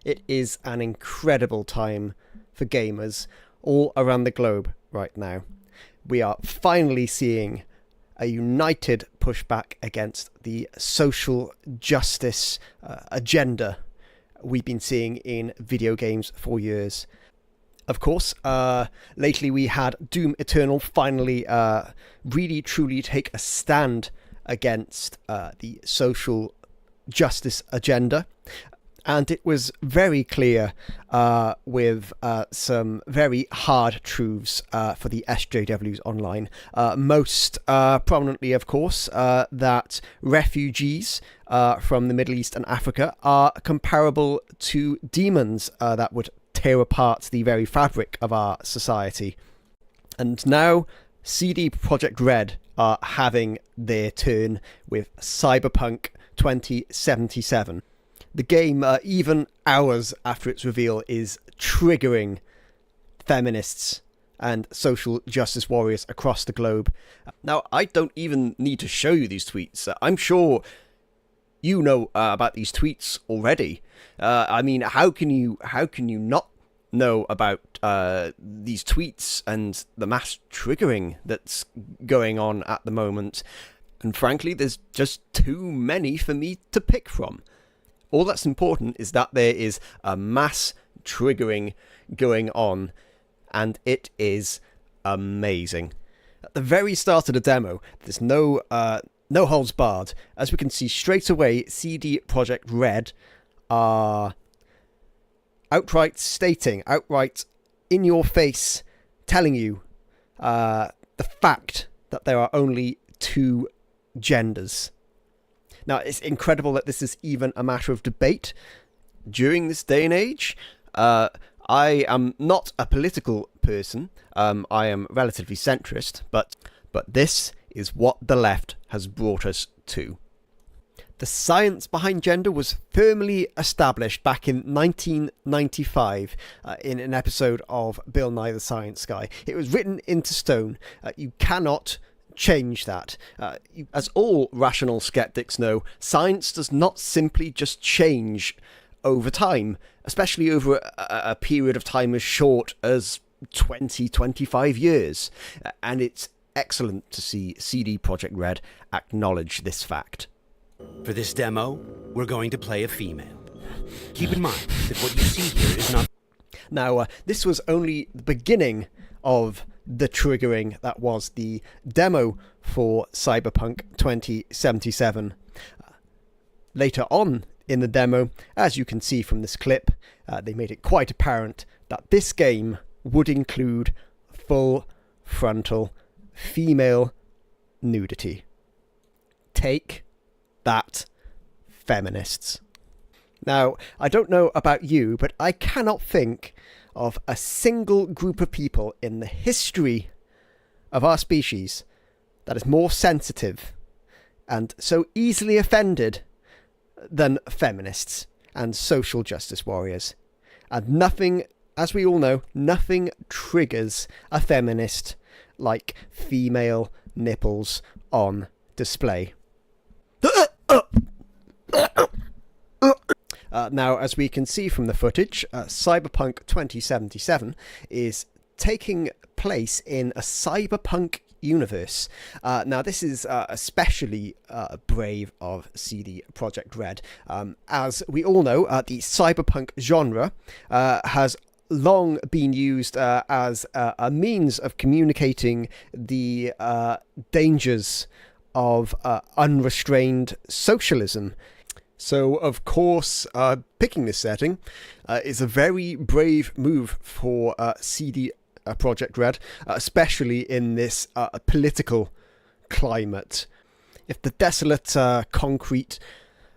It is an incredible time for gamers all around the globe right now. We are finally seeing a united pushback against the social justice agenda we've been seeing in video games for years. Of course, lately we had Doom Eternal finally really truly take a stand against the social justice agenda. And it was very clear with some very hard truths for the SJWs online. Most prominently, of course, that refugees from the Middle East and Africa are comparable to demons that would tear apart the very fabric of our society. And now CD Projekt Red are having their turn with CYBeRpUnK 2077. The game, even hours after its reveal, is triggering feminists and social justice warriors across the globe. Now, I don't even need to show you these tweets. I'm sure you know about these tweets already. I mean, how can you not know about these tweets and the mass triggering that's going on at the moment? And frankly, there's just too many for me to pick from. All that's important is that there is a mass triggering going on, and it is amazing. At the very start of the demo, there's no holds barred. As we can see straight away, CD Projekt Red are outright stating, outright in your face, telling you the fact that there are only two genders. Now, it's incredible that this is even a matter of debate during this day and age. I am not a political person. I am relatively centrist, but this is what the left has brought us to. The science behind gender was firmly established back in 1995 in an episode of Bill Nye the Science Guy. It was written into stone. You cannot change that. As all rational skeptics know, science does not simply just change over time, especially over a period of time as short as 25 years. And it's excellent to see CD Projekt Red acknowledge this fact. For this demo, we're going to play a female. Keep in mind that what you see here is not... Now, this was only the beginning of the triggering that was the demo for CYBeRpUnK 2077. Later on in the demo, as you can see from this clip, they made it quite apparent that this game would include full frontal female nudity. Take that, feminists. Now, I don't know about you, but I cannot think of a single group of people in the history of our species that is more sensitive and so easily offended than feminists and social justice warriors. And nothing, as we all know, nothing triggers a feminist like female nipples on display. Now, as we can see from the footage, CYBeRpUnK 2077 is taking place in a cyberpunk universe. Now, this is especially brave of CD Projekt Red. As we all know, the cyberpunk genre has long been used as a means of communicating the dangers of unrestrained socialism. So, of course, picking this setting is a very brave move for CD Projekt Red, especially in this political climate. If the desolate concrete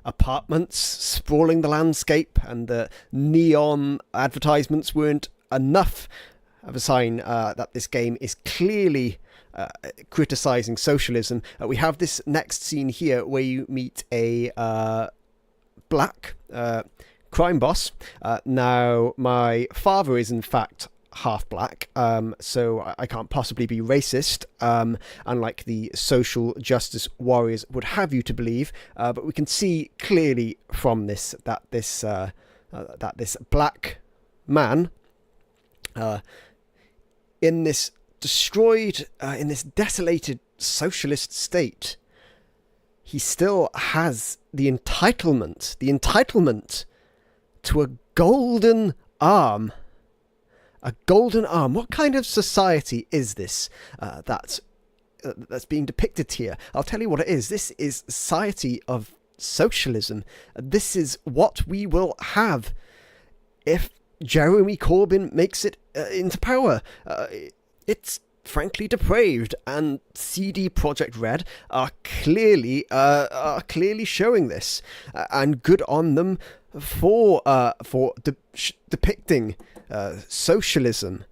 apartments sprawling the landscape and the neon advertisements weren't enough of a sign that this game is clearly criticizing socialism, we have this next scene here where you meet a black crime boss. Now, my father is in fact half black, so I can't possibly be racist, unlike the social justice warriors would have you to believe, but we can see clearly from this that this that this black man, in this destroyed, in this desolated socialist state, he still has the entitlement to a golden arm. A golden arm. What kind of society is this that's being depicted here? I'll tell you what it is. This is a society of socialism. This is what we will have if Jeremy Corbyn makes it into power. It's frankly depraved, and CD Projekt Red are clearly showing this, and good on them for depicting socialism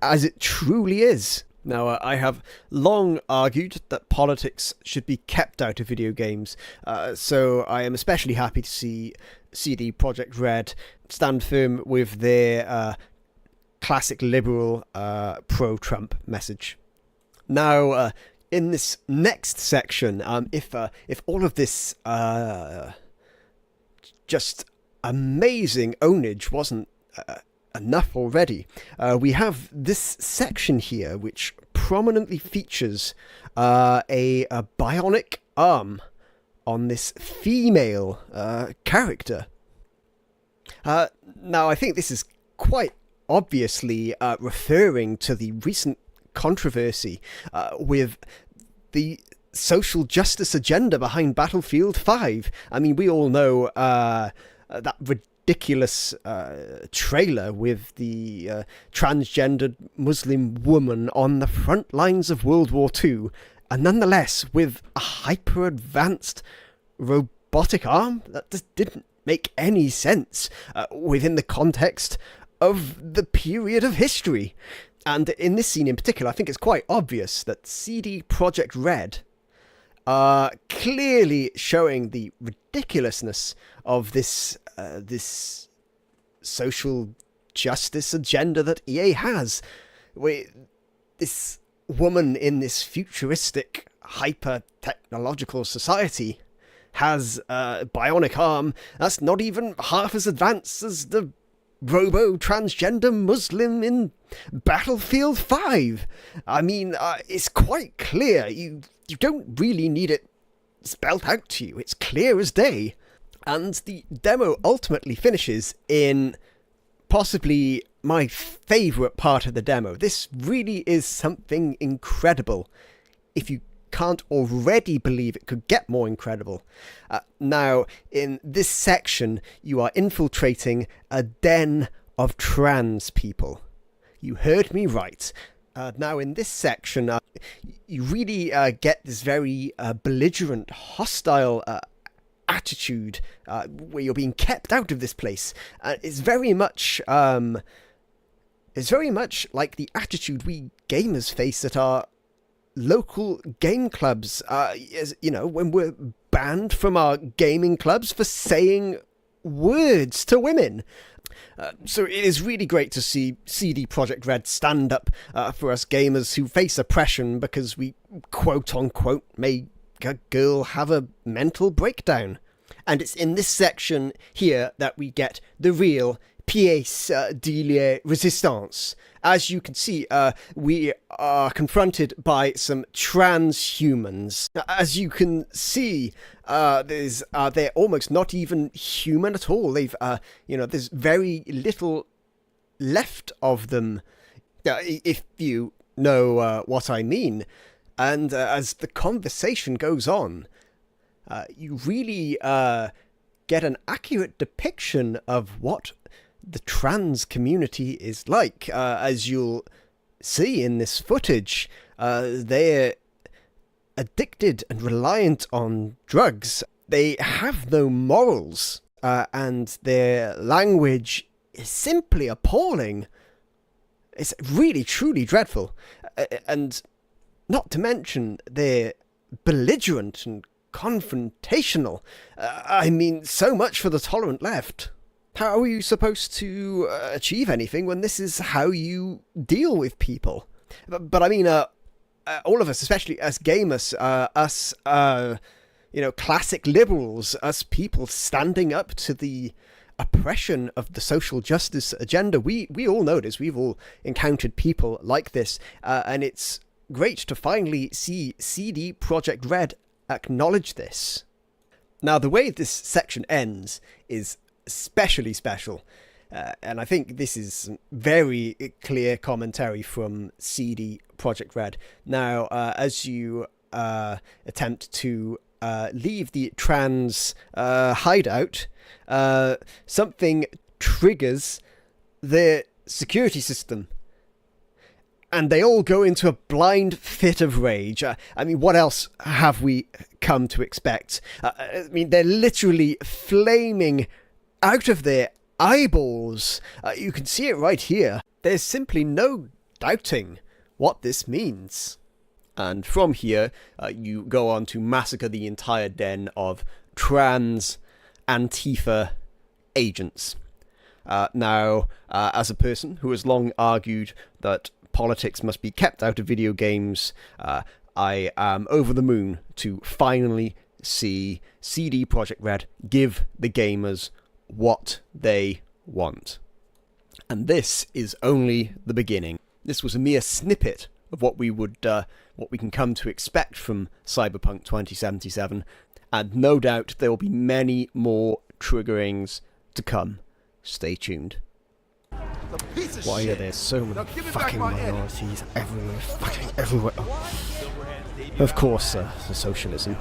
as it truly is. Now, I have long argued that politics should be kept out of video games, so I am especially happy to see CD Projekt Red stand firm with their classic liberal pro-Trump message. Now, in this next section, if all of this just amazing ownage wasn't enough already, we have this section here which prominently features a bionic arm on this female character. Now, I think this is quite obviously referring to the recent controversy with the social justice agenda behind Battlefield 5. I mean, we all know that ridiculous trailer with the transgendered Muslim woman on the front lines of World War II, and nonetheless with a hyper-advanced robotic arm that just didn't make any sense within the context of the period of history. And in this scene in particular, I think it's quite obvious that CD Projekt Red are clearly showing the ridiculousness of this social justice agenda that EA has. This woman in this futuristic, hyper-technological society has a bionic arm that's not even half as advanced as the robo-transgender Muslim in Battlefield 5. I mean, it's quite clear. You don't really need it spelt out to you. It's clear as day. And the demo ultimately finishes in possibly my favourite part of the demo. This really is something incredible. If you can't already believe it could get more incredible. Now, in this section, you are infiltrating a den of trans people. You heard me right. Now, in this section, you really get this very belligerent, hostile attitude where you're being kept out of this place. It's very much like the attitude we gamers face at our local game clubs, when we're banned from our gaming clubs for saying words to women. So it is really great to see CD Projekt Red stand up for us gamers who face oppression because we quote-unquote make a girl have a mental breakdown. And it's in this section here that we get the real pièce de la résistance. As you can see, we are confronted by some transhumans. As you can see, they're almost not even human at all. They've, there's very little left of them, if you know what I mean. And as the conversation goes on, you really get an accurate depiction of what the trans community is like. As you'll see in this footage, they're addicted and reliant on drugs. They have no morals, and their language is simply appalling. It's really, truly dreadful. And not to mention, they're belligerent and confrontational. I mean, so much for the tolerant left. How are you supposed to achieve anything when this is how you deal with people? But I mean, all of us, especially as gamers, us, classic liberals, us people standing up to the oppression of the social justice agenda. We all know this. We've all encountered people like this, and it's great to finally see CD Projekt Red acknowledge this. Now, the way this section ends is especially special, and I think this is very clear commentary from CD Projekt Red. Now, as you attempt to leave the trans hideout, something triggers the security system, and they all go into a blind fit of rage. I mean, what else have we come to expect? I mean, they're literally flaming out of their eyeballs. You can see it right here. There's simply no doubting what this means. And from here, you go on to massacre the entire den of trans Antifa agents. Now, as a person who has long argued that politics must be kept out of video games, I am over the moon to finally see CD Projekt Red give the gamers what they want. And this is only the beginning. This was a mere snippet of what we can come to expect from Cyberpunk 2077, and no doubt there will be many more triggerings to come. Stay tuned. Why are there so many fucking minorities everywhere? Fucking everywhere. Oh. Of course, the socialism.